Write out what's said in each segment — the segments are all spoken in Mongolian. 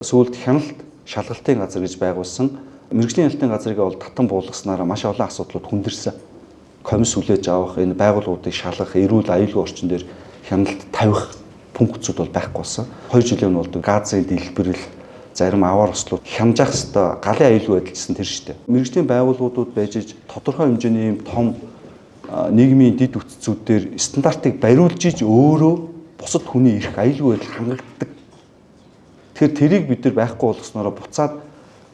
Сүүлд хяналт шалгалтын газар гэж байгуулсан. Мэргэжлийн хяналтын газрыг бол татан буулгаснараа маш олон асуудлууд хүндэрсэн. Комисс хүлээж авах, энэ байгууллагуудыг шалгах, эрүүл аюулгүй орчин дээр хяналт тавих пунктцүүд бол байхгүй болсон. 2 жилийн өмнө бол газрын дэлбэрэл, зарим аваар ослууд хянжих хэвээр галын аюулгүй байдалжсэн тэр шүү дээ. Мэргэжлийн байгууллагуудад байж тодорхой хэмжээний юм том нийгмийн дэд үтцүүдээр стандартыг бариулж иж өөрөө бусад хүний эрх аюулгүй байдал хангагддаг. Тэгэхээр тэрийг бид нар байхгүй болгосноор буцаад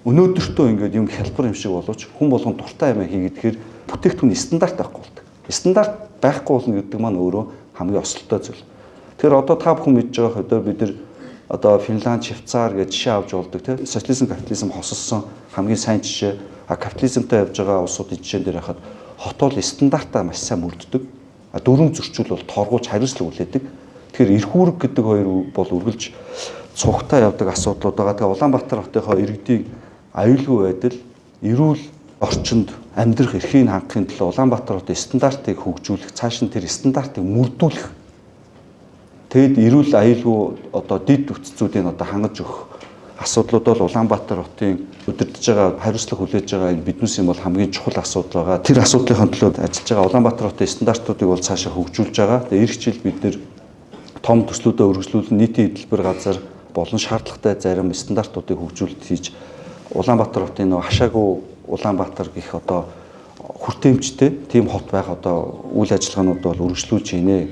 өнөөдөртөө ингээд юм хялбар юм шиг боловч хүн болгон дуртай юм хийгээд бүтээгдэхүүн стандарт байхгүй болдог. Стандарт байхгүй болно гэдэг маань өөрөө хамгийн осолтой зүйл. Тэгэхээр одоо та бүхэн мэдж байгаа хөдөө бид нар одоо Финланд, Швейцар гэж жишээ авч болдог тийм социализм, капитализм хосолсон хамгийн сайн жишээ. Капитализмтай явж байгаа улсуудын жишээн дээр хахад хот бол стандартаа маш сайн мөрддөг. Дөрвөн зөрчил бол торгуулж хариуцлага үлээдэг. Тэгэхээр эрх үүрэг гэдэг хоёр бол үргэлж цугтаа явдаг асуудлууд байгаа. Тэгээ Улаанбаатар хотынхоо иргэдийн аюулгүй байдал, эрүүл орчинд амьдрах эрхийг хангахын тулд Улаанбаатар хотын стандартыг хөгжүүлэх, цааш нь тэр стандартыг мөрдүүлэх. Тэгэд эрүүл аюулгүй одоо дэд үтцүүдийг одоо хангаж өгөх асуудлууд бол Улаанбаатар хотын удирдах байгаа хариуцлага хүлээж байгаа энэ биднээс юм бол хамгийн чухал асуудал байгаа. Тэр асуудлын төлөө ажиллаж байгаа Улаанбаатар хотын стандартуудыг бол цаашаа хөгжүүлж байгаа. Тэгээ эх жил бид нэр том төслүүдэд үргэлжлүүлэн нийтийн хөтөлбөр газар болон шаардлагатай зарим стандартуудыг хөгжүүлэлт хийж Улаанбаатар хотын нөө хашаагүй Улаанбаатар гэх одоо хүртээмжтэй тийм хот байх одоо үйл ажиллагаанууд бол үргэлжлүүлж байна.